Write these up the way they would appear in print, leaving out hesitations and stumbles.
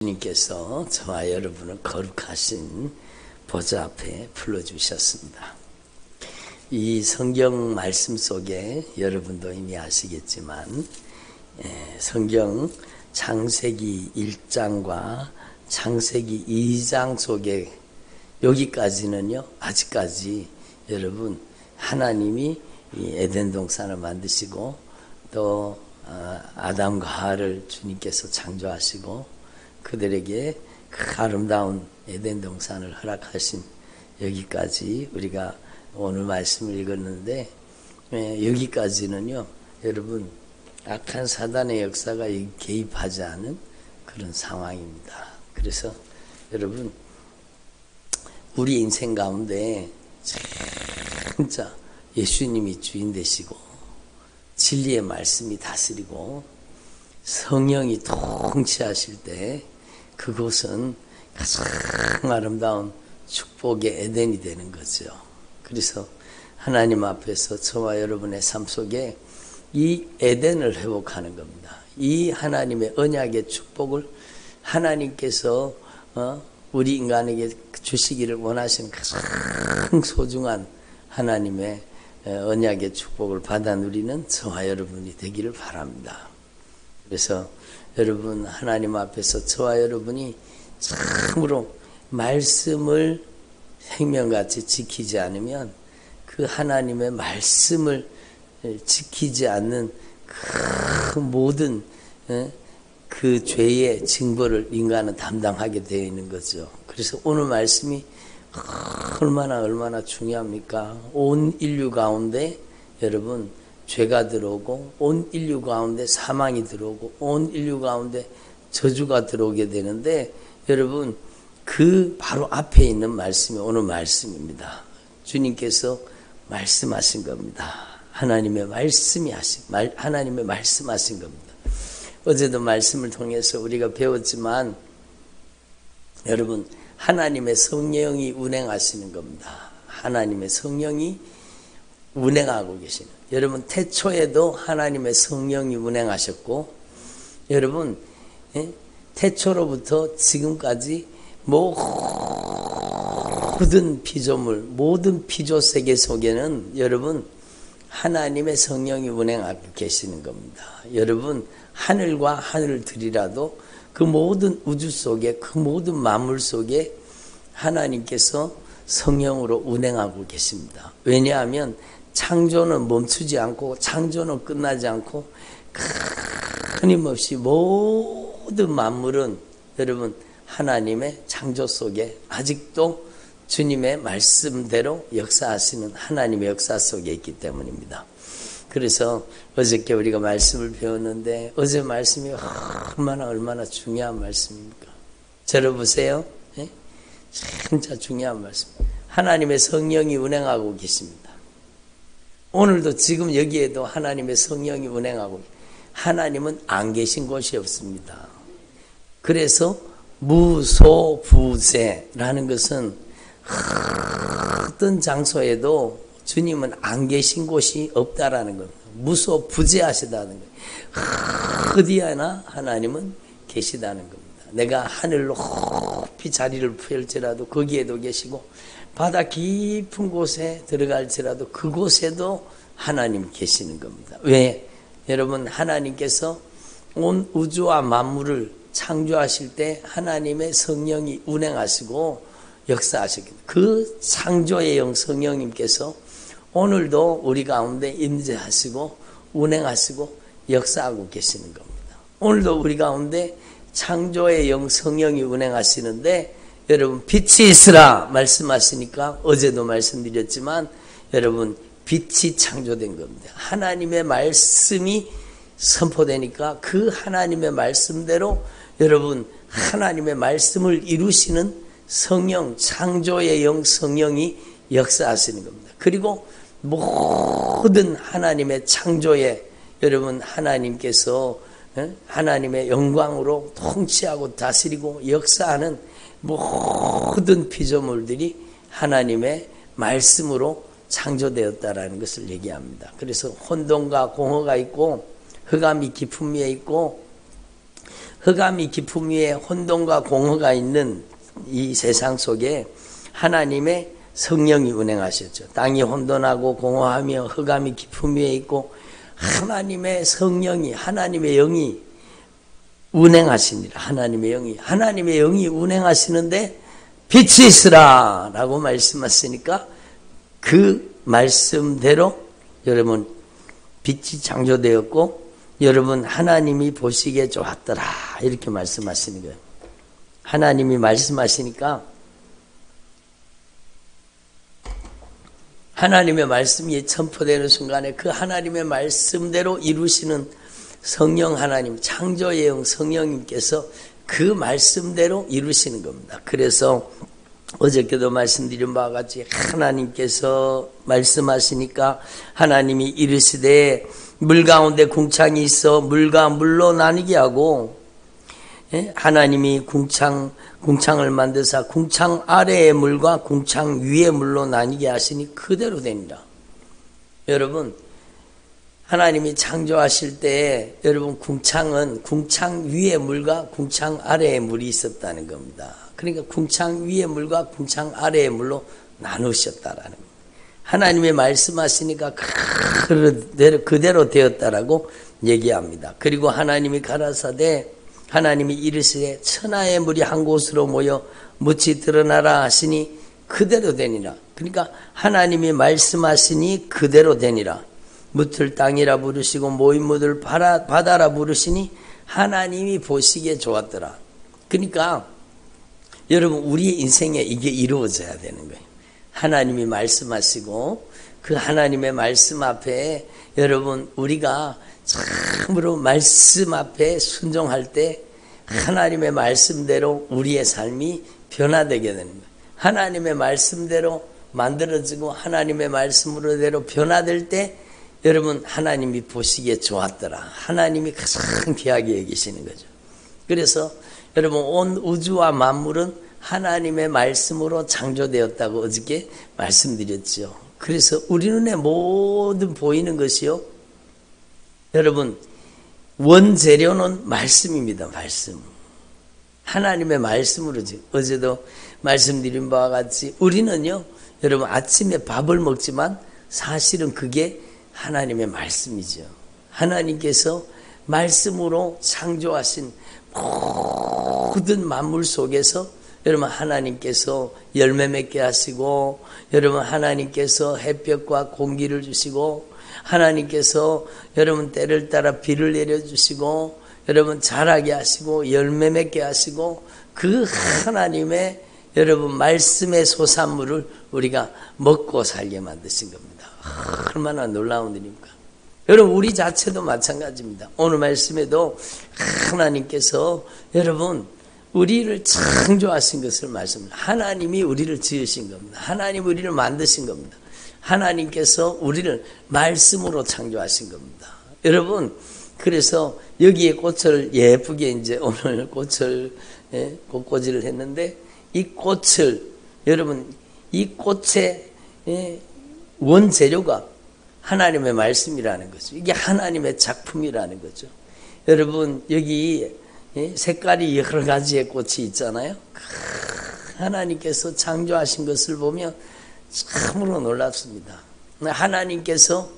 주님께서 저와 여러분을 거룩하신 보좌 앞에 불러주셨습니다. 이 성경 말씀 속에 여러분도 이미 아시겠지만 성경 창세기 1장과 창세기 2장 속에 여기까지는요, 아직까지 여러분 하나님이 이 에덴 동산을 만드시고 또 아담과 하와를 주님께서 창조하시고 그들에게 그 아름다운 에덴 동산을 허락하신 여기까지 우리가 오늘 말씀을 읽었는데, 여기까지는요 여러분 악한 사단의 역사가 개입하지 않은 그런 상황입니다. 그래서 여러분 우리 인생 가운데 진짜 예수님이 주인 되시고 진리의 말씀이 다스리고 성령이 통치하실 때 그곳은 가장 아름다운 축복의 에덴이 되는 거죠. 그래서 하나님 앞에서 저와 여러분의 삶 속에 이 에덴을 회복하는 겁니다. 이 하나님의 언약의 축복을 하나님께서 우리 인간에게 주시기를 원하시는 가장 소중한 하나님의 언약의 축복을 받아 누리는 저와 여러분이 되기를 바랍니다. 그래서 여러분 하나님 앞에서 저와 여러분이 참으로 말씀을 생명같이 지키지 않으면 그 하나님의 말씀을 지키지 않는 그 모든 그 죄의 징벌을 인간은 담당하게 되어 있는 거죠. 그래서 오늘 말씀이 얼마나 중요합니까? 온 인류 가운데 여러분 죄가 들어오고 온 인류 가운데 사망이 들어오고 온 인류 가운데 저주가 들어오게 되는데, 여러분 그 바로 앞에 있는 말씀이 오늘 말씀입니다. 주님께서 말씀하신 겁니다. 하나님의 말씀하신 겁니다. 어제도 말씀을 통해서 우리가 배웠지만 여러분 하나님의 성령이 운행하시는 겁니다. 하나님의 성령이 운행하고 계시는, 여러분 태초에도 하나님의 성령이 운행하셨고, 여러분 태초로부터 지금까지 모든 피조물, 모든 피조 세계 속에는 여러분 하나님의 성령이 운행하고 계시는 겁니다. 여러분 하늘과 하늘들이라도 그 모든 우주 속에, 그 모든 만물 속에 하나님께서 성령으로 운행하고 계십니다. 왜냐하면 창조는 멈추지 않고 창조는 끝나지 않고 끊임없이 모든 만물은 여러분 하나님의 창조 속에 아직도 주님의 말씀대로 역사하시는 하나님의 역사 속에 있기 때문입니다. 그래서 어저께 우리가 말씀을 배웠는데 어제 말씀이 얼마나 중요한 말씀입니까? 들어보세요. 네? 진짜 중요한 말씀. 하나님의 성령이 운행하고 계십니다. 오늘도 지금 여기에도 하나님의 성령이 운행하고, 하나님은 안 계신 곳이 없습니다. 그래서 무소부재라는 것은 어떤 장소에도 주님은 안 계신 곳이 없다라는 겁니다. 무소부재하시다는 거예요. 어디에나 하나님은 계시다는 겁니다. 내가 하늘로 높이 자리를 펼지라도 거기에도 계시고, 바다 깊은 곳에 들어갈지라도 그곳에도 하나님 계시는 겁니다. 왜? 여러분 하나님께서 온 우주와 만물을 창조하실 때 하나님의 성령이 운행하시고 역사하시기, 그 창조의 영 성령님께서 오늘도 우리 가운데 임재하시고 운행하시고 역사하고 계시는 겁니다. 오늘도 우리 가운데 창조의 영 성령이 운행하시는데, 여러분 빛이 있으라 말씀하시니까 어제도 말씀드렸지만 여러분 빛이 창조된 겁니다. 하나님의 말씀이 선포되니까 그 하나님의 말씀대로 여러분 하나님의 말씀을 이루시는 성령, 창조의 영 성령이 역사하시는 겁니다. 그리고 모든 하나님의 창조에 여러분 하나님께서 하나님의 영광으로 통치하고 다스리고 역사하는 모든 피조물들이 하나님의 말씀으로 창조되었다라는 것을 얘기합니다. 그래서 혼돈과 공허가 있고 흑암이 깊은 위에 있고 흑암이 깊음 위에 혼돈과 공허가 있는 이 세상 속에 하나님의 성령이 운행하셨죠. 땅이 혼돈하고 공허하며 흑암이 깊음 위에 있고 하나님의 성령이, 하나님의 영이 운행하시니라. 하나님의 영이 운행하시는데 빛이 있으라 라고 말씀하시니까 그 말씀대로 여러분 빛이 창조되었고 여러분 하나님이 보시기에 좋았더라 이렇게 말씀하시는 거예요. 하나님이 말씀하시니까 하나님의 말씀이 선포되는 순간에 그 하나님의 말씀대로 이루시는 성령 하나님, 창조의 영 성령님께서 그 말씀대로 이루시는 겁니다. 그래서 어저께도 말씀드린 바와 같이 하나님께서 말씀하시니까 하나님이 이르시되 물 가운데 궁창이 있어 물과 물로 나뉘게 하고 하나님이 궁창을 만드사 궁창 아래의 물과 궁창 위의 물로 나뉘게 하시니 그대로 되니라. 여러분 하나님이 창조하실 때 여러분 궁창은 궁창 위의 물과 궁창 아래의 물이 있었다는 겁니다. 그러니까 궁창 위의 물과 궁창 아래의 물로 나누셨다라는 겁니다. 하나님의 말씀하시니까 그대로 되었다라고 얘기합니다. 그리고 하나님이 가라사대 하나님이 이르시되 천하의 물이 한 곳으로 모여 묻이 드러나라 하시니 그대로 되니라. 그러니까 하나님이 말씀하시니 그대로 되니라. 묻을 땅이라 부르시고 모인 물을 바다라 부르시니 하나님이 보시기에 좋았더라. 그러니까 여러분 우리의 인생에 이게 이루어져야 되는 거예요. 하나님이 말씀하시고 그 하나님의 말씀 앞에 여러분 우리가 참으로 말씀 앞에 순종할 때 하나님의 말씀대로 우리의 삶이 변화되게 되는 거예요. 하나님의 말씀대로 만들어지고 하나님의 말씀으로대로 변화될 때 여러분 하나님이 보시기에 좋았더라. 하나님이 가장 귀하게 여기시는 거죠. 그래서 여러분 온 우주와 만물은 하나님의 말씀으로 창조되었다고 어저께 말씀드렸죠. 그래서 우리 눈에 모든 보이는 것이요. 여러분 원재료는 말씀입니다. 말씀. 하나님의 말씀으로 어제도 말씀드린 바와 같이 우리는요. 여러분 아침에 밥을 먹지만 사실은 그게 하나님의 말씀이죠. 하나님께서 말씀으로 창조하신 모든 만물 속에서 여러분 하나님께서 열매 맺게 하시고 여러분 하나님께서 햇볕과 공기를 주시고 하나님께서 여러분 때를 따라 비를 내려주시고 여러분 자라게 하시고 열매 맺게 하시고 그 하나님의 여러분 말씀의 소산물을 우리가 먹고 살게 만드신 겁니다. 얼마나 놀라운 일입니까? 여러분 우리 자체도 마찬가지입니다. 오늘 말씀에도 하나님께서 여러분 우리를 창조하신 것을 말씀합니다. 하나님이 우리를 지으신 겁니다. 하나님 우리를 만드신 겁니다. 하나님께서 우리를 말씀으로 창조하신 겁니다. 여러분 그래서 여기에 꽃을 예쁘게 이제 오늘 꽃을 꽃꽂이를 했는데 이 꽃을 여러분 이 꽃의 원재료가 하나님의 말씀이라는 거죠. 이게 하나님의 작품이라는 거죠. 여러분 여기 색깔이 여러 가지의 꽃이 있잖아요. 하나님께서 창조하신 것을 보면 참으로 놀랍습니다. 하나님께서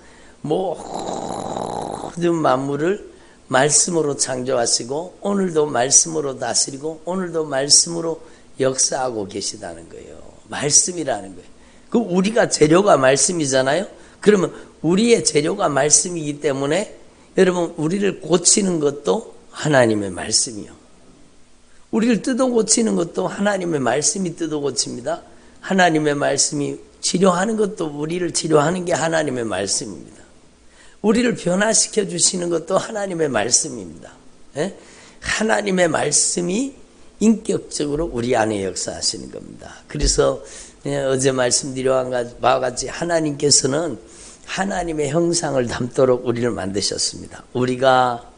모든 만물을 말씀으로 창조하시고 오늘도 말씀으로 다스리고 오늘도 말씀으로 역사하고 계시다는 거예요. 말씀이라는 거예요. 그 우리가 재료가 말씀이잖아요. 그러면 우리의 재료가 말씀이기 때문에 여러분 우리를 고치는 것도 하나님의 말씀이요. 우리를 뜯어 고치는 것도 하나님의 말씀이 뜯어 고칩니다. 하나님의 말씀이 치료하는 것도 우리를 치료하는 게 하나님의 말씀입니다. 우리를 변화시켜 주시는 것도 하나님의 말씀입니다. 하나님의 말씀이 인격적으로 우리 안에 역사하시는 겁니다. 그래서 어제 말씀드린 바와 같이 하나님께서는 하나님의 형상을 담도록 우리를 만드셨습니다. 우리가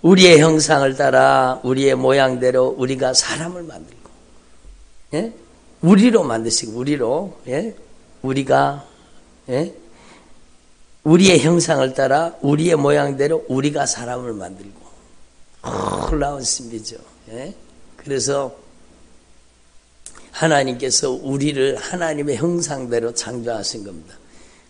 우리의 형상을 따라 우리의 모양대로 우리가 사람을 만들고 우리로 만드시고 우리로 우리가 우리의 형상을 따라 우리의 모양대로 우리가 사람을 만들고 놀라운 신비죠. 예? 그래서 하나님께서 우리를 하나님의 형상대로 창조하신 겁니다.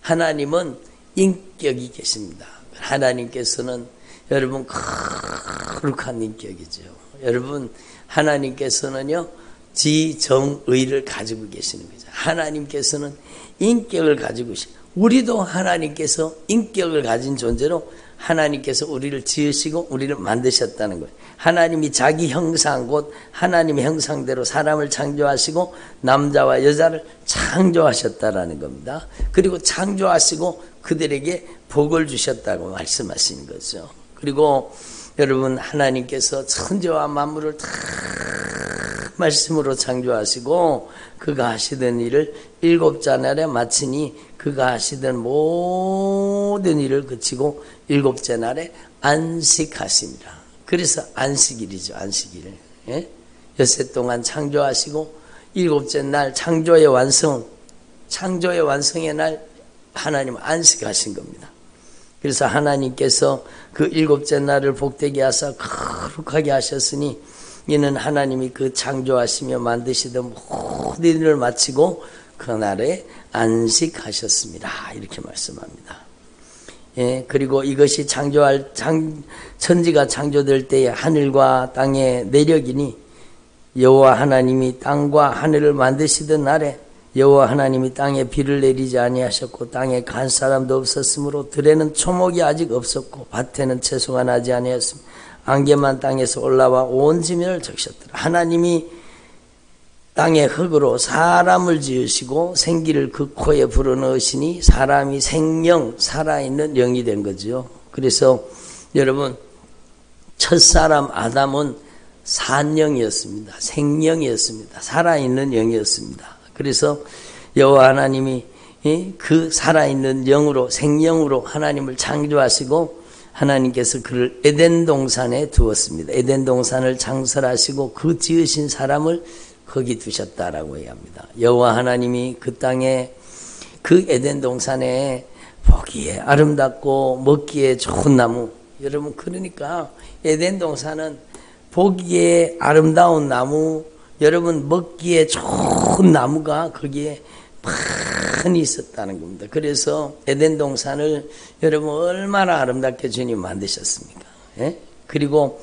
하나님은 인격이 계십니다. 하나님께서는 여러분 거룩한 인격이죠. 여러분 하나님께서는요 지정의를 가지고 계시는 거죠. 하나님께서는 인격을 가지고 계십니다. 우리도 하나님께서 인격을 가진 존재로 하나님께서 우리를 지으시고 우리를 만드셨다는 거예요. 하나님이 자기 형상 곧 하나님의 형상대로 사람을 창조하시고 남자와 여자를 창조하셨다라는 겁니다. 그리고 창조하시고 그들에게 복을 주셨다고 말씀하시는 거죠. 그리고 여러분 하나님께서 천지와 만물을 다 말씀으로 창조하시고 그가 하시던 일을 일곱째 날에 마치니 그가 하시던 모든 일을 그치고 일곱째 날에 안식하시니라. 그래서 안식일이죠. 안식일. 예? 엿새 동안 창조하시고 일곱째 날 창조의 완성의 날 하나님은 안식하신 겁니다. 그래서 하나님께서 그 일곱째 날을 복되게 하사 거룩하게 하셨으니 이는 하나님이 그 창조하시며 만드시던 모든 일을 마치고 그날에 안식하셨습니다. 이렇게 말씀합니다. 예, 그리고 이것이 천지가 창조될 때에 하늘과 땅의 내력이니 여호와 하나님이 땅과 하늘을 만드시던 날에 여호와 하나님이 땅에 비를 내리지 아니하셨고 땅에 간 사람도 없었으므로 들에는 초목이 아직 없었고 밭에는 채소가 나지 아니하였으며 안개만 땅에서 올라와 온 지면을 적셨더라. 하나님이 땅의 흙으로 사람을 지으시고 생기를 그 코에 불어넣으시니 사람이 생명, 살아있는 영이 된 거죠. 그래서 여러분 첫사람 아담은 산영이었습니다. 생명이었습니다. 살아있는 영이었습니다. 그래서 여호와 하나님이 그 살아있는 영으로 생명으로 하나님을 창조하시고 하나님께서 그를 에덴 동산에 두었습니다. 에덴 동산을 창설하시고 그 지으신 사람을 거기 두셨다라고 얘기합니다. 여호와 하나님이 그 땅에 그 에덴 동산에 보기에 아름답고 먹기에 좋은 나무, 여러분 그러니까 에덴 동산은 보기에 아름다운 나무, 여러분 먹기에 좋은 나무가 거기에 많이 있었다는 겁니다. 그래서 에덴 동산을 여러분 얼마나 아름답게 주님 만드셨습니까? 예? 그리고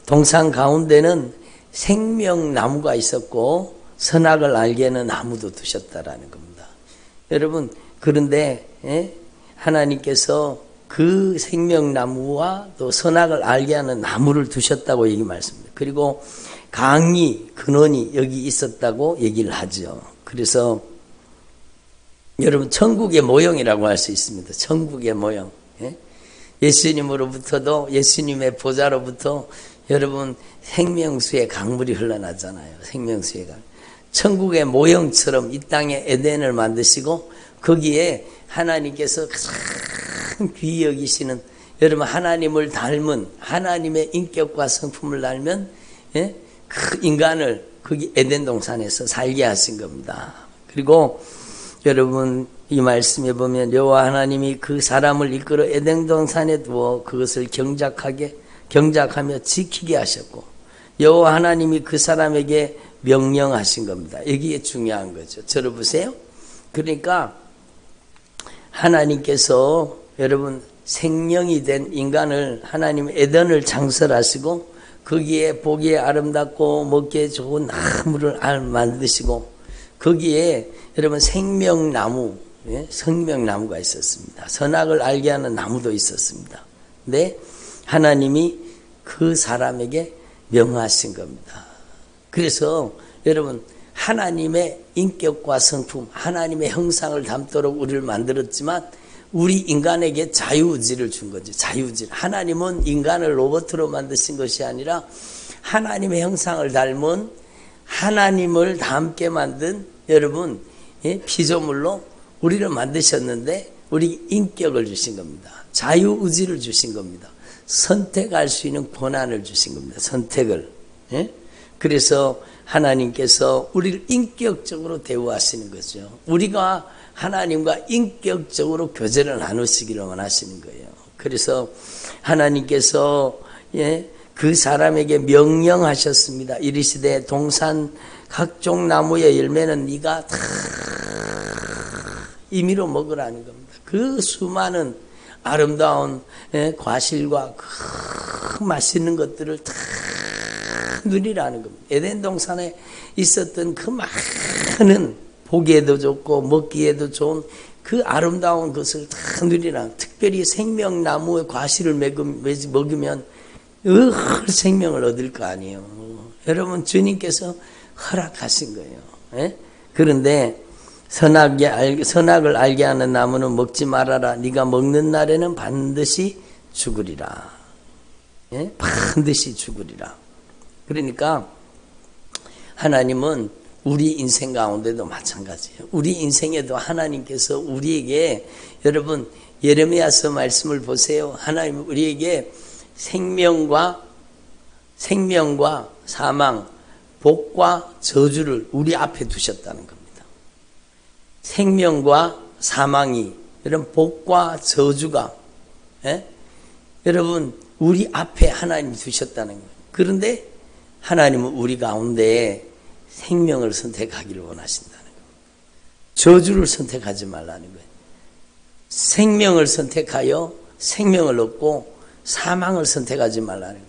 동산 가운데는 생명나무가 있었고 선악을 알게 하는 나무도 두셨다라는 겁니다. 여러분 그런데 하나님께서 그 생명나무와 또 선악을 알게 하는 나무를 두셨다고 얘기 말씀합니다. 그리고 강이 근원이 여기 있었다고 얘기를 하죠. 그래서 여러분 천국의 모형이라고 할 수 있습니다. 천국의 모형. 예수님으로부터도 예수님의 보좌로부터 여러분 생명수의 강물이 흘러나잖아요. 생명수의 강. 천국의 모형처럼 이 땅에 에덴을 만드시고 거기에 하나님께서 가장 귀히 여기시는 여러분 하나님을 닮은 하나님의 인격과 성품을 닮은 그 인간을 거기 에덴 동산에서 살게 하신 겁니다. 그리고 여러분 이 말씀에 보면 여호와 하나님이 그 사람을 이끌어 에덴 동산에 두어 그것을 경작하며 지키게 하셨고 여호와 하나님이 그 사람에게 명령하신 겁니다. 여기에 중요한 거죠. 들어보세요. 그러니까 하나님께서 여러분 생명이 된 인간을 하나님 에덴을 창설하시고 거기에 보기에 아름답고 먹기에 좋은 나무를 만드시고 거기에 여러분 생명나무, 생명나무가 있었습니다. 선악을 알게 하는 나무도 있었습니다. 근데 하나님이 그 사람에게 명하신 겁니다. 그래서 여러분 하나님의 인격과 성품, 하나님의 형상을 담도록 우리를 만들었지만 우리 인간에게 자유의지를 준 거죠. 자유의지. 하나님은 인간을 로봇으로 만드신 것이 아니라 하나님의 형상을 닮은 하나님을 닮게 만든 여러분 피조물로 우리를 만드셨는데 우리 인격을 주신 겁니다. 자유의지를 주신 겁니다. 선택할 수 있는 권한을 주신 겁니다. 선택을. 그래서 하나님께서 우리를 인격적으로 대우하시는 거죠. 우리가 하나님과 인격적으로 교제를 나누시기를 원하시는 거예요. 그래서 하나님께서 그 사람에게 명령하셨습니다. 이르시되 동산 각종 나무의 열매는 네가 다 임의로 먹으라는 겁니다. 그 수많은 아름다운 과실과 그 맛있는 것들을 다 누리라는 겁니다. 에덴 동산에 있었던 그 많은 보기에도 좋고 먹기에도 좋은 그 아름다운 것을 다 누리라. 특별히 생명나무의 과실을 먹으면 생명을 얻을 거 아니에요. 여러분 주님께서 허락하신 거예요. 예? 그런데 선악을 알게 하는 나무는 먹지 말아라. 네가 먹는 날에는 반드시 죽으리라. 예? 반드시 죽으리라. 그러니까 하나님은 우리 인생 가운데도 마찬가지예요. 우리 인생에도 하나님께서 우리에게, 여러분 예레미야서 말씀을 보세요. 하나님은 우리에게 생명과 사망, 복과 저주를 우리 앞에 두셨다는 겁니다. 생명과 사망이, 여러분 복과 저주가 여러분 우리 앞에 하나님이 두셨다는 거예요. 그런데 하나님은 우리 가운데 생명을 선택하기를 원하신다는 거예요. 저주를 선택하지 말라는 거예요. 생명을 선택하여 생명을 얻고 사망을 선택하지 말라는 거예요.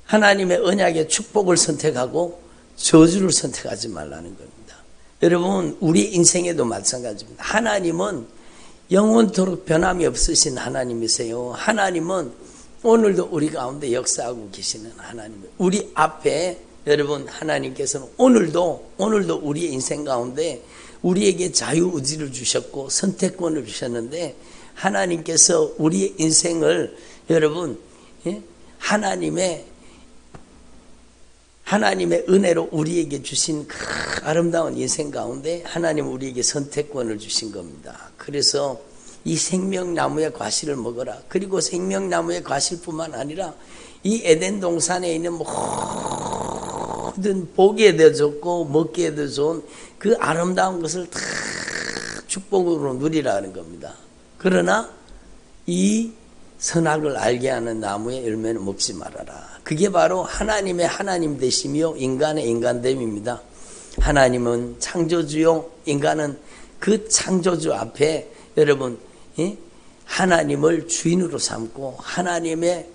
하나님의 언약의 축복을 선택하고 저주를 선택하지 말라는 겁니다. 여러분 우리 인생에도 마찬가지입니다. 하나님은 영원토록 변함이 없으신 하나님이세요. 하나님은 오늘도 우리 가운데 역사하고 계시는 하나님이에요. 우리 앞에 여러분 하나님께서는 오늘도 우리의 인생 가운데 우리에게 자유의지를 주셨고 선택권을 주셨는데, 하나님께서 우리의 인생을 여러분 하나님의 은혜로 우리에게 주신 그 아름다운 인생 가운데 하나님은 우리에게 선택권을 주신 겁니다. 그래서 이 생명나무의 과실을 먹어라. 그리고 생명나무의 과실뿐만 아니라 이 에덴 동산에 있는 모든 보기에도 좋고 먹기에도 좋은 그 아름다운 것을 다 축복으로 누리라는 겁니다. 그러나 이 선악을 알게 하는 나무의 열매는 먹지 말아라. 그게 바로 하나님의 하나님 되시며 인간의 인간됨입니다. 하나님은 창조주요, 인간은 그 창조주 앞에 여러분 하나님을 주인으로 삼고 하나님의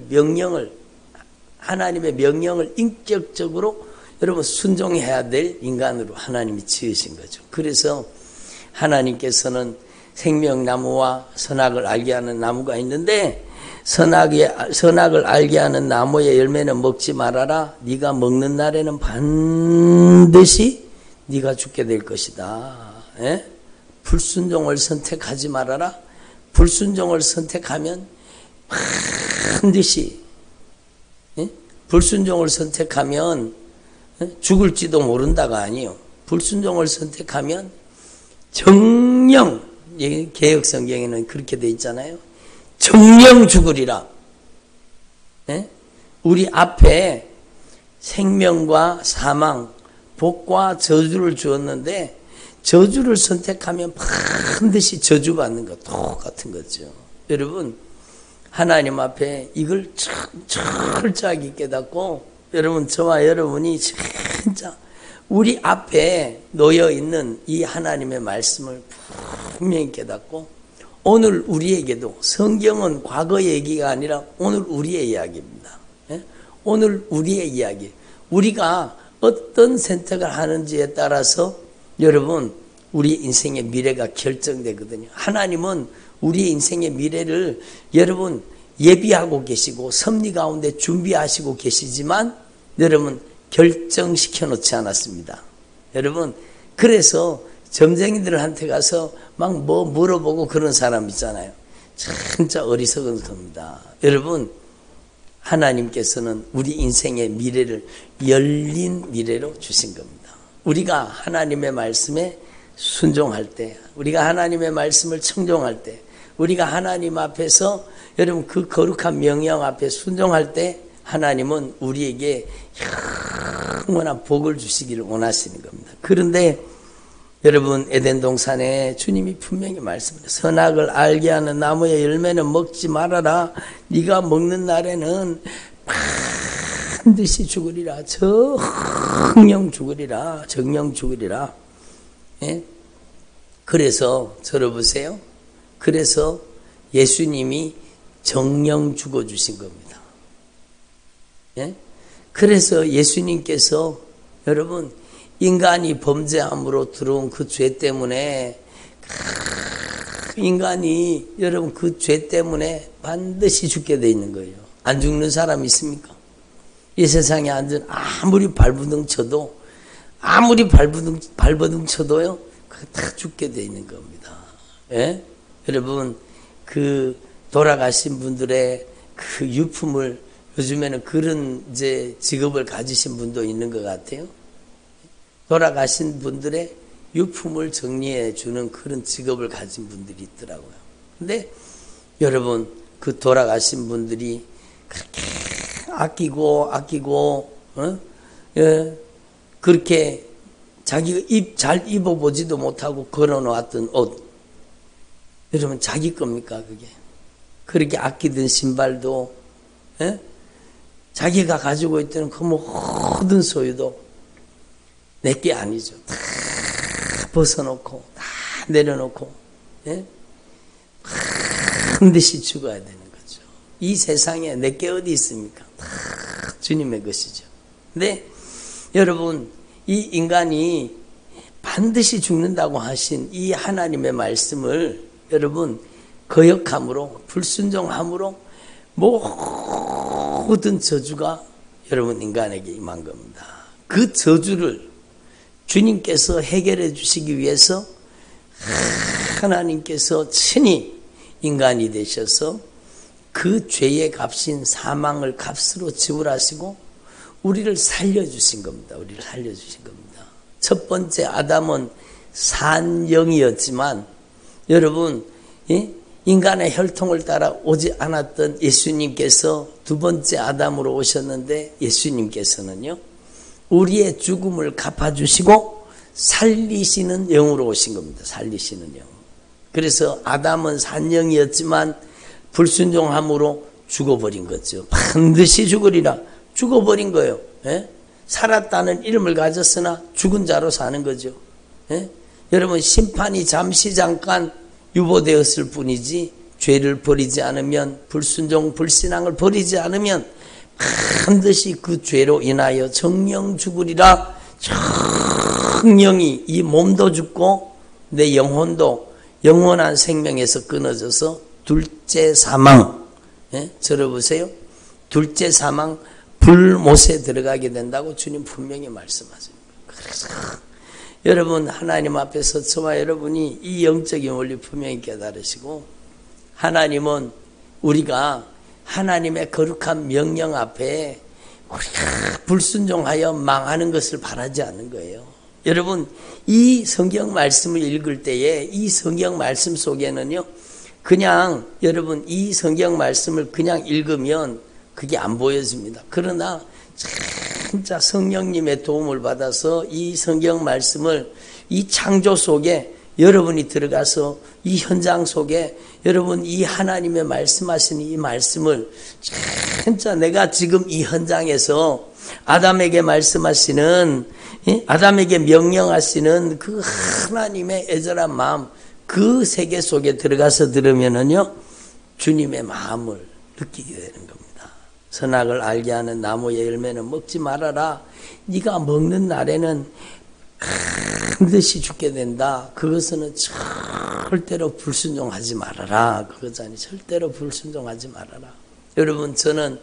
명령을 인격적으로 여러분 순종해야 될 인간으로 하나님이 지으신 거죠. 그래서 하나님께서는 생명나무와 선악을 알게 하는 나무가 있는데, 선악을 알게 하는 나무의 열매는 먹지 말아라. 네가 먹는 날에는 반드시 네가 죽게 될 것이다. 불순종을 선택하지 말아라. 불순종을 선택하면 반드시, 불순종을 선택하면 죽을지도 모른다가 아니에요. 불순종을 선택하면 정령, 개혁 성경에는 그렇게 돼 있잖아요. 정령 죽으리라. 우리 앞에 생명과 사망, 복과 저주를 주었는데 저주를 선택하면 반드시 저주받는 것 똑같은 거죠. 여러분 하나님 앞에 이걸 철저하게 깨닫고, 여러분 저와 여러분이 진짜 우리 앞에 놓여 있는 이 하나님의 말씀을 분명히 깨닫고, 오늘 우리에게도, 성경은 과거 얘기가 아니라 오늘 우리의 이야기입니다. 오늘 우리의 이야기. 우리가 어떤 선택을 하는지에 따라서 여러분 우리 인생의 미래가 결정되거든요. 하나님은 우리 인생의 미래를 여러분 예비하고 계시고 섭리 가운데 준비하시고 계시지만 여러분 결정시켜 놓지 않았습니다. 여러분 그래서 점쟁이들한테 가서 막 뭐 물어보고 그런 사람 있잖아요. 진짜 어리석은 겁니다. 여러분 하나님께서는 우리 인생의 미래를 열린 미래로 주신 겁니다. 우리가 하나님의 말씀에 순종할 때, 우리가 하나님의 말씀을 청종할 때, 우리가 하나님 앞에서 여러분 그 거룩한 명령 앞에 순종할 때 하나님은 우리에게 영원한 복을 주시기를 원하시는 겁니다. 그런데 여러분 에덴 동산에 주님이 분명히 말씀하셨어요. 선악을 알게 하는 나무의 열매는 먹지 말아라. 네가 먹는 날에는 반드시 죽으리라. 정령 죽으리라. 정령 죽으리라. 예? 그래서 들어보세요. 그래서 예수님이 정령 죽어주신 겁니다. 예? 그래서 예수님께서 여러분 인간이 범죄함으로 들어온 그 죄 때문에 인간이 여러분 그 죄 때문에 반드시 죽게 돼 있는 거예요. 안 죽는 사람 있습니까? 이 세상에 앉은 아무리 발버둥 쳐도 쳐도요 다 죽게 돼 있는 겁니다. 예? 여러분 그 돌아가신 분들의 그 유품을 요즘에는 그런 이제 직업을 가지신 분도 있는 것 같아요. 돌아가신 분들의 유품을 정리해 주는 그런 직업을 가진 분들이 있더라고요. 근데 여러분 그 돌아가신 분들이 그렇게 아끼고 예, 그렇게 자기가 잘 입어보지도 못하고 걸어놓았던 옷 여러분 자기 겁니까 그게? 그렇게 아끼던 신발도 예? 자기가 가지고 있던 그 모든 소유도 내게 아니죠. 다 벗어놓고 다 내려놓고 예? 반드시 죽어야 되는 거죠. 이 세상에 내게 어디 있습니까? 다 주님의 것이죠. 근데 여러분 이 인간이 반드시 죽는다고 하신 이 하나님의 말씀을 여러분 거역함으로 불순종함으로 모든 저주가 여러분 인간에게 임한 겁니다. 그 저주를 주님께서 해결해 주시기 위해서 하나님께서 친히 인간이 되셔서 그 죄의 값인 사망을 값으로 지불하시고 우리를 살려주신 겁니다. 우리를 살려주신 겁니다. 첫 번째 아담은 산영이었지만 여러분 인간의 혈통을 따라 오지 않았던 예수님께서 두 번째 아담으로 오셨는데 예수님께서는요 우리의 죽음을 갚아주시고 살리시는 영으로 오신 겁니다. 살리시는 영. 그래서 아담은 산영이었지만 불순종함으로 죽어버린 거죠. 반드시 죽으리라. 죽어버린 거예요. 예? 살았다는 이름을 가졌으나 죽은 자로 사는 거죠. 예? 여러분 심판이 잠시 잠깐 유보되었을 뿐이지 죄를 버리지 않으면 불순종 불신앙을 버리지 않으면 반드시 그 죄로 인하여 정령 죽으리라. 정령이 이 몸도 죽고 내 영혼도 영원한 생명에서 끊어져서 둘째 사망 들어보세요. 둘째 사망 불못에 들어가게 된다고 주님 분명히 말씀하십니다. 그래서 여러분 하나님 앞에서 저와 여러분이 이 영적인 원리 분명히 깨달으시고 하나님은 우리가 하나님의 거룩한 명령 앞에 우리가 불순종하여 망하는 것을 바라지 않는 거예요. 여러분 이 성경 말씀을 읽을 때에 이 성경 말씀 속에는요 그냥 여러분 이 성경 말씀을 그냥 읽으면 그게 안 보여집니다. 그러나 진짜 성령님의 도움을 받아서 이 성경 말씀을 이 창조 속에 여러분이 들어가서 이 현장 속에 여러분 이 하나님의 말씀하시는 이 말씀을 진짜 내가 지금 이 현장에서 아담에게 말씀하시는 아담에게 명령하시는 그 하나님의 애절한 마음 그 세계 속에 들어가서 들으면은요 주님의 마음을 느끼게 되는 겁니다. 선악을 알게 하는 나무의 열매는 먹지 말아라. 네가 먹는 날에는 반드시 죽게 된다. 그것은 절대로 불순종하지 말아라. 그것이 절대로 불순종하지 말아라. 여러분 저는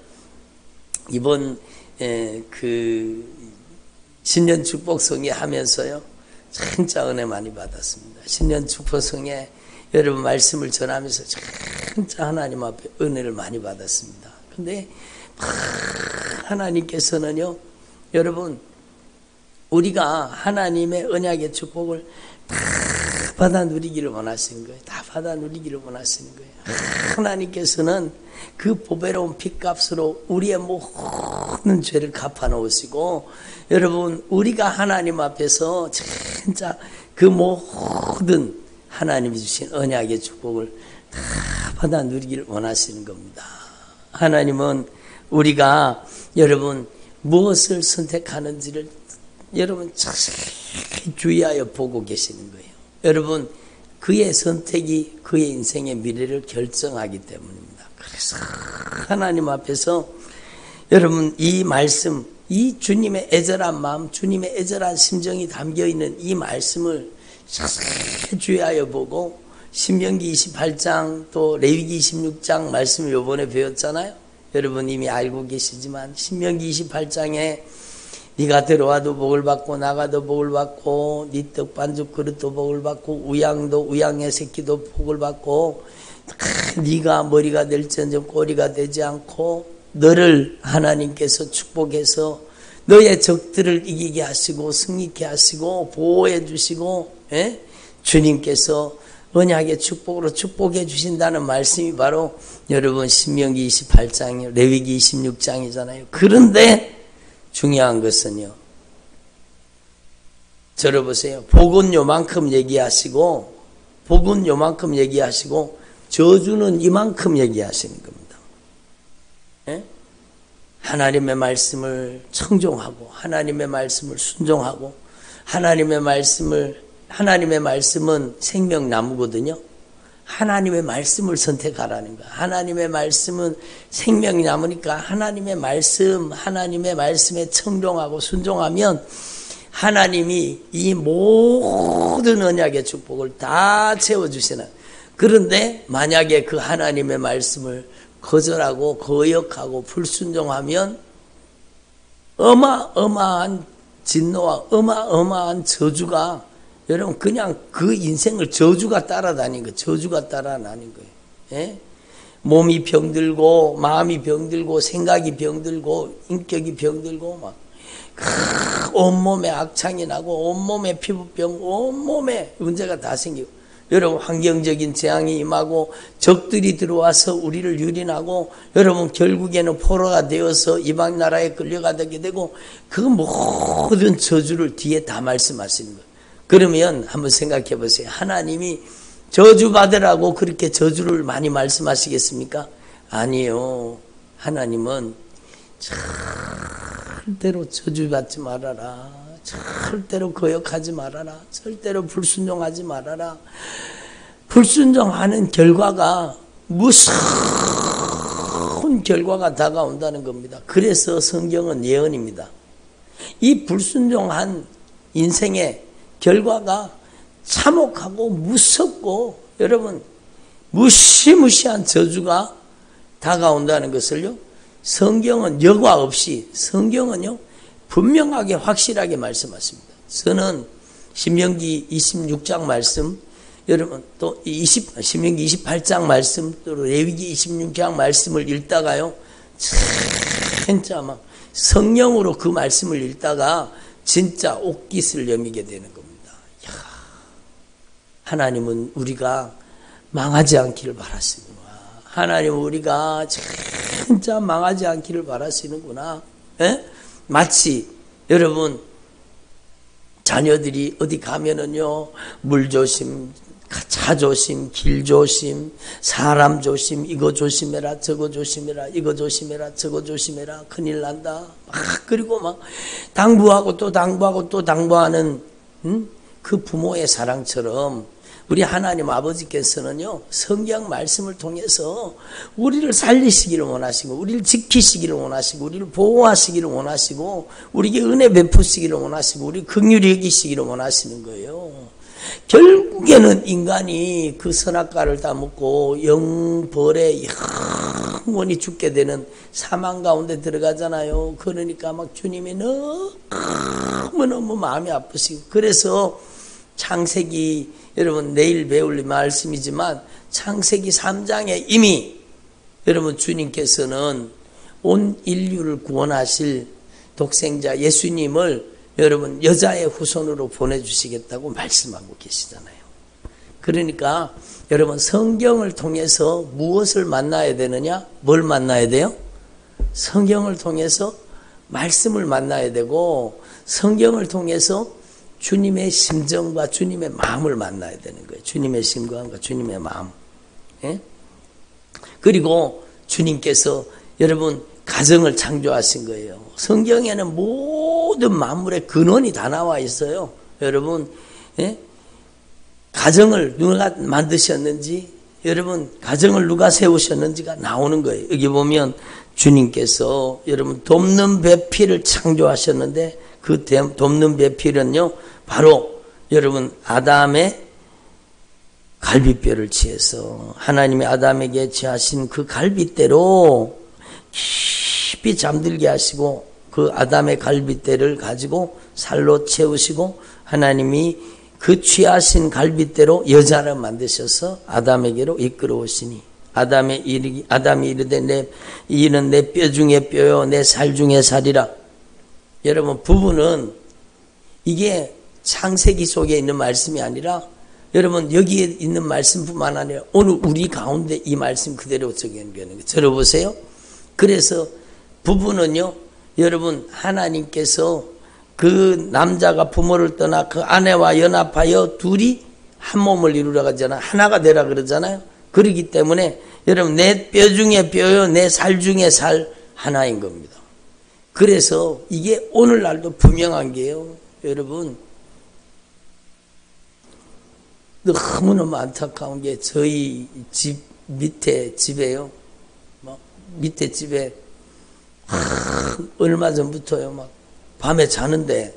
이번 그 신년 축복성회 하면서요 진짜 은혜 많이 받았습니다. 신년 축복성회 여러분 말씀을 전하면서 진짜 하나님 앞에 은혜를 많이 받았습니다. 근데 하나님께서는요 여러분 우리가 하나님의 언약의 축복을 다 받아 누리기를 원하시는 거예요. 다 받아 누리기를 원하시는 거예요. 하나님께서는 그 보배로운 핏값으로 우리의 모든 죄를 갚아 놓으시고 여러분 우리가 하나님 앞에서 진짜 그 모든 하나님이 주신 언약의 축복을 다 받아 누리기를 원하시는 겁니다. 하나님은 우리가 여러분 무엇을 선택하는지를 여러분 자세히 주의하여 보고 계시는 거예요. 여러분 그의 선택이 그의 인생의 미래를 결정하기 때문입니다. 그래서 하나님 앞에서 여러분 이 말씀, 이 주님의 애절한 마음, 주님의 애절한 심정이 담겨있는 이 말씀을 자세히 주의하여 보고 신명기 28장 또 레위기 26장 말씀을 이번에 배웠잖아요. 여러분 이미 알고 계시지만 신명기 28장에 네가 들어와도 복을 받고 나가도 복을 받고 네 떡반죽 그릇도 복을 받고 우양도 우양의 새끼도 복을 받고 네가 머리가 될지언정 꼬리가 되지 않고 너를 하나님께서 축복해서 너의 적들을 이기게 하시고 승리케 하시고 보호해 주시고 주님께서 언약의 축복으로 축복해 주신다는 말씀이 바로 여러분 신명기 28장이요 레위기 26장이잖아요. 그런데 중요한 것은요. 들어보세요. 복은 요만큼 얘기하시고 복은 요만큼 얘기하시고 저주는 이만큼 얘기하시는 겁니다. 예? 하나님의 말씀을 청종하고 하나님의 말씀을 순종하고 하나님의 말씀은 생명나무거든요. 하나님의 말씀을 선택하라는 거야. 하나님의 말씀은 생명이 남으니까 하나님의 말씀에 청종하고 순종하면 하나님이 이 모든 언약의 축복을 다 채워주시는. 그런데 만약에 그 하나님의 말씀을 거절하고 거역하고 불순종하면 어마어마한 진노와 어마어마한 저주가 여러분 그냥 그 인생을 저주가 따라다닌 거예요. 저주가 따라다닌 거예요. 예? 몸이 병들고 마음이 병들고 생각이 병들고 인격이 병들고 막 온몸에 악창이 나고 온몸에 피부병 온몸에 문제가 다 생기고 여러분 환경적인 재앙이 임하고 적들이 들어와서 우리를 유린하고 여러분 결국에는 포로가 되어서 이방 나라에 끌려가게 되고 그 모든 저주를 뒤에 다 말씀하시는 거예요. 그러면 한번 생각해 보세요. 하나님이 저주받으라고 그렇게 저주를 많이 말씀하시겠습니까? 아니요. 하나님은 절대로 저주받지 말아라. 절대로 거역하지 말아라. 절대로 불순종하지 말아라. 불순종하는 결과가 무서운 결과가 다가온다는 겁니다. 그래서 성경은 예언입니다. 이 불순종한 인생의 결과가 참혹하고 무섭고 여러분 무시무시한 저주가 다가온다는 것을요. 성경은 여과 없이 성경은요 분명하게 확실하게 말씀하십니다. 저는 신명기 26장 말씀 여러분 또 신명기 28장 말씀 또 레위기 26장 말씀을 읽다가요 진짜 막 성령으로 그 말씀을 읽다가 진짜 옥깃을 여미게 되는 겁니다. 야, 하나님은 우리가 망하지 않기를 바라시는구나. 하나님은 우리가 진짜 망하지 않기를 바라시는구나. 에? 마치 여러분 자녀들이 어디 가면은요 물 조심, 차 조심, 길 조심, 사람 조심, 이거 조심해라, 저거 조심해라, 이거 조심해라, 저거 조심해라, 큰일 난다. 그리고 막 당부하고 또 당부하고 또 당부하는 그 부모의 사랑처럼 우리 하나님 아버지께서는요 성경 말씀을 통해서 우리를 살리시기를 원하시고 우리를 지키시기를 원하시고 우리를 보호하시기를 원하시고 우리에게 은혜 베푸시기를 원하시고 우리 긍휼히 여기시기를 원하시는 거예요. 결국에는 인간이 그 선악과를 다 먹고 영벌에 영원히 죽게 되는 사망 가운데 들어가잖아요. 그러니까 막 주님이 너무너무 마음이 아프시고 그래서 창세기 여러분 내일 배울 말씀이지만 창세기 3장에 이미 여러분 주님께서는 온 인류를 구원하실 독생자 예수님을 여러분 여자의 후손으로 보내주시겠다고 말씀하고 계시잖아요. 그러니까 여러분 성경을 통해서 무엇을 만나야 되느냐? 뭘 만나야 돼요? 성경을 통해서 말씀을 만나야 되고 성경을 통해서 주님의 심정과 주님의 마음을 만나야 되는 거예요. 주님의 심정과 주님의 마음. 예? 그리고 주님께서 여러분 가정을 창조하신 거예요. 성경에는 모든 만물의 근원이 다 나와 있어요. 여러분, 예? 가정을 누가 만드셨는지, 여러분 가정을 누가 세우셨는지가 나오는 거예요. 여기 보면 주님께서 여러분 돕는 배필을 창조하셨는데 그 돕는 배필은요 바로 여러분 아담의 갈비뼈를 취해서 하나님이 아담에게 취하신 그 갈비뼈로 깊이 잠들게 하시고 그 아담의 갈비뼈를 가지고 살로 채우시고 하나님이 그 취하신 갈비대로 여자를 만드셔서 아담에게로 이끌어오시니 아담이 이르되 이는 내 뼈 중에 뼈요 내 살 중에 살이라. 여러분 부부는 이게 창세기 속에 있는 말씀이 아니라 여러분 여기에 있는 말씀뿐만 아니라 오늘 우리 가운데 이 말씀 그대로 적용되는 거예요. 들어보세요. 그래서 부부는요 여러분 하나님께서 그 남자가 부모를 떠나 그 아내와 연합하여 둘이 한 몸을 이루라 하잖아요. 하나가 되라 그러잖아요. 그렇기 때문에 여러분 내 뼈 중에 뼈요 내 살 중에 살 하나인 겁니다. 그래서 이게 오늘날도 분명한 게요. 여러분 너무너무 안타까운 게 저희 집 밑에 집에요. 밑에 집에 얼마 전부터요 막 밤에 자는데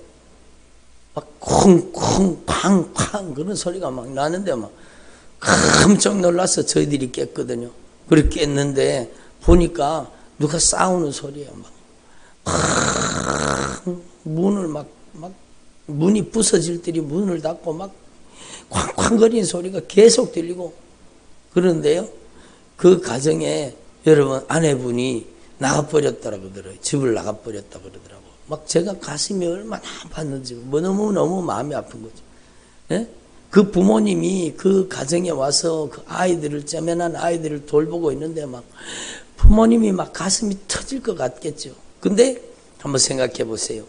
막 쿵쿵 쾅쾅 그런 소리가 막 나는데 막 깜짝 놀라서 저희들이 깼거든요. 그렇게 깼는데 보니까 누가 싸우는 소리예요. 막 문을 막 문이 부서질 때리 문을 닫고 막 쾅쾅거리는 소리가 계속 들리고 그런데요. 그 가정에 여러분 아내분이 나가버렸다고 그러더라고요. 집을 나가버렸다고 그러더라고요. 막 제가 가슴이 얼마나 아팠는지 너무너무 마음이 아픈 거죠. 예? 그 부모님이 그 가정에 와서 그 아이들을 째면한 아이들을 돌보고 있는데 막 부모님이 막 가슴이 터질 것 같겠죠. 근데 한번 생각해 보세요.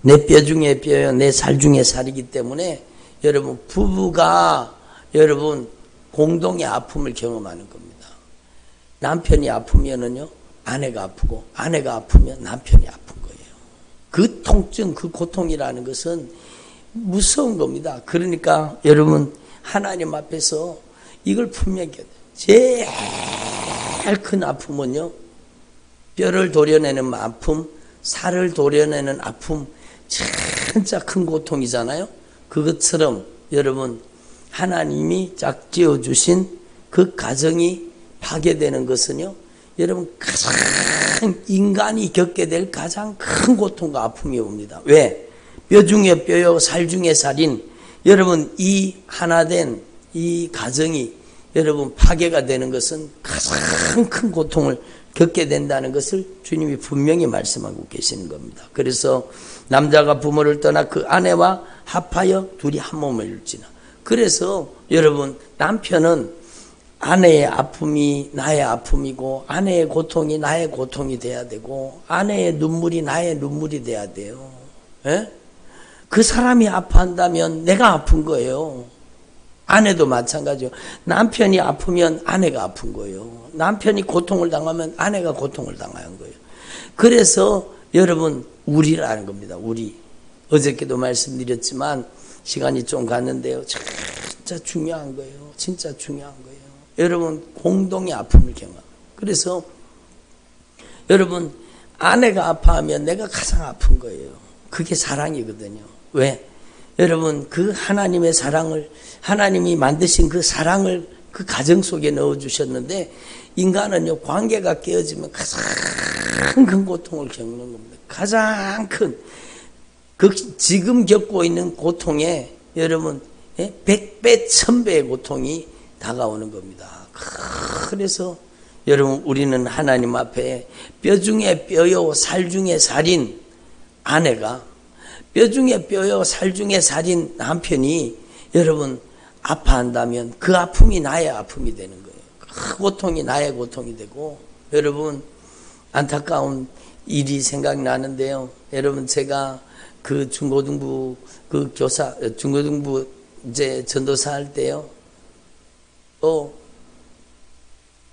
내 뼈 중에 뼈요 내 살 중에 살이기 때문에 여러분 부부가 여러분 공동의 아픔을 경험하는 겁니다. 남편이 아프면은요 아내가 아프고 아내가 아프면 남편이 아픈 거예요. 그 통증, 그 고통이라는 것은 무서운 겁니다. 그러니까 여러분 하나님 앞에서 이걸 분명히 제일 큰 아픔은요 뼈를 도려내는 아픔, 살을 도려내는 아픔 진짜 큰 고통이잖아요. 그것처럼 여러분 하나님이 짝지어 주신 그 가정이 파괴되는 것은요 여러분 가장 인간이 겪게 될 가장 큰 고통과 아픔이 옵니다. 왜? 뼈 중에 뼈요 살 중에 살인 여러분 이 하나된 이 가정이 여러분 파괴가 되는 것은 가장 큰 고통을 겪게 된다는 것을 주님이 분명히 말씀하고 계시는 겁니다. 그래서 남자가 부모를 떠나 그 아내와 합하여 둘이 한 몸을 이룰지나. 그래서 여러분 남편은 아내의 아픔이 나의 아픔이고 아내의 고통이 나의 고통이 돼야 되고 아내의 눈물이 나의 눈물이 돼야 돼요. 예? 그 사람이 아파한다면 내가 아픈 거예요. 아내도 마찬가지요. 남편이 아프면 아내가 아픈 거예요. 남편이 고통을 당하면 아내가 고통을 당하는 거예요. 그래서 여러분 우리라는 겁니다. 우리. 어저께도 말씀드렸지만 시간이 좀 갔는데요. 진짜 중요한 거예요. 진짜 중요한 거예요. 여러분 공동의 아픔을 경험합니다. 그래서 여러분 아내가 아파하면 내가 가장 아픈 거예요. 그게 사랑이거든요. 왜? 여러분 그 하나님의 사랑을 하나님이 만드신 그 사랑을 그 가정 속에 넣어주셨는데 인간은요 관계가 깨어지면 가장 큰 고통을 겪는 겁니다. 가장 큰 그 지금 겪고 있는 고통에 여러분 100배 1000배의 고통이 다가오는 겁니다. 그래서 여러분 우리는 하나님 앞에 뼈 중에 뼈요 살 중에 살인 아내가 뼈 중에 뼈요 살 중에 살인 남편이 여러분 아파한다면 그 아픔이 나의 아픔이 되는 거예요. 그 고통이 나의 고통이 되고 여러분 안타까운 일이 생각나는데요. 여러분 제가 그 중고등부 그 교사 중고등부 이제 전도사 할 때요. 또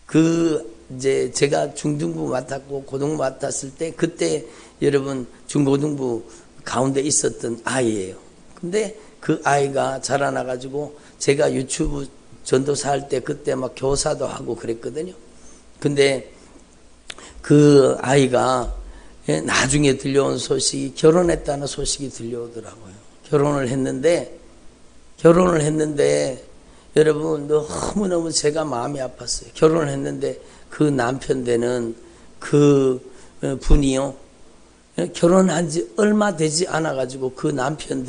그 이제 제가 중등부 맡았고 고등부 맡았을 때 그때 여러분 중고등부 가운데 있었던 아이예요. 근데 그 아이가 자라나가지고 제가 유튜브 전도사 할 때 그때 막 교사도 하고 그랬거든요. 근데 그 아이가 나중에 들려온 소식이 결혼했다는 소식이 들려오더라고요. 결혼을 했는데 여러분 너무너무 제가 마음이 아팠어요. 결혼을 했는데 그 남편 되는 그 분이요. 결혼한 지 얼마 되지 않아 가지고 그 남편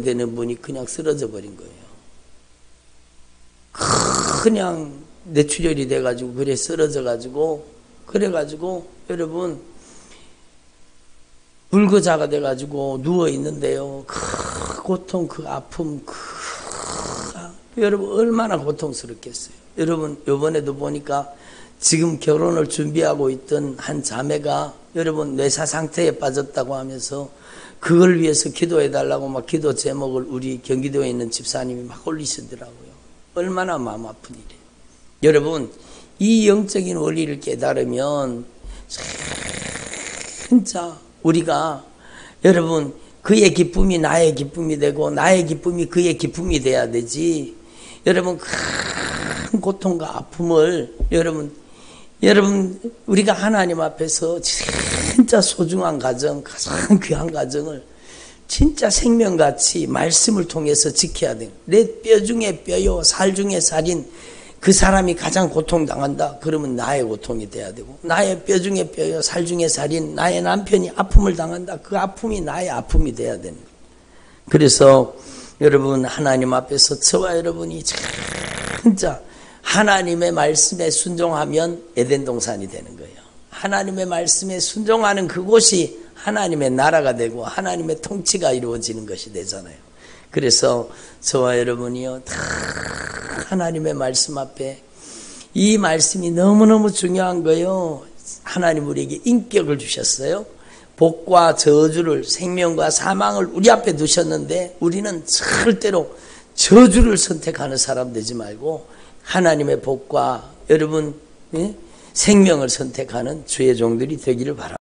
되는 분이 그냥 쓰러져 버린 거예요. 그냥 뇌출혈이 돼 가지고 그래 쓰러져 가지고 그래 가지고 여러분 울거자가 돼 가지고 누워 있는데요. 그 고통, 그 아픔, 여러분 얼마나 고통스럽겠어요. 여러분 이번에도 보니까 지금 결혼을 준비하고 있던 한 자매가 여러분 뇌사 상태에 빠졌다고 하면서 그걸 위해서 기도해 달라고 막 기도 제목을 우리 경기도에 있는 집사님이 막 올리시더라고요. 얼마나 마음 아픈 일이에요. 여러분 이 영적인 원리를 깨달으면 진짜 우리가 여러분 그의 기쁨이 나의 기쁨이 되고 나의 기쁨이 그의 기쁨이 돼야 되지. 여러분 큰 고통과 아픔을 여러분 우리가 하나님 앞에서 진짜 소중한 가정, 가장 귀한 가정을 진짜 생명같이 말씀을 통해서 지켜야 돼요. 내 뼈 중에 뼈요 살 중에 살인 그 사람이 가장 고통당한다. 그러면 나의 고통이 돼야 되고 나의 뼈 중에 뼈요 살 중에 살인 나의 남편이 아픔을 당한다. 그 아픔이 나의 아픔이 돼야 되는 거예요. 그래서 여러분 하나님 앞에서 저와 여러분이 진짜 하나님의 말씀에 순종하면 에덴 동산이 되는 거예요. 하나님의 말씀에 순종하는 그곳이 하나님의 나라가 되고 하나님의 통치가 이루어지는 것이 되잖아요. 그래서 저와 여러분이요 다 하나님의 말씀 앞에 이 말씀이 너무너무 중요한 거예요. 하나님 우리에게 인격을 주셨어요. 복과 저주를 생명과 사망을 우리 앞에 두셨는데 우리는 절대로 저주를 선택하는 사람 되지 말고 하나님의 복과 여러분 생명을 선택하는 주의 종들이 되기를 바랍니다.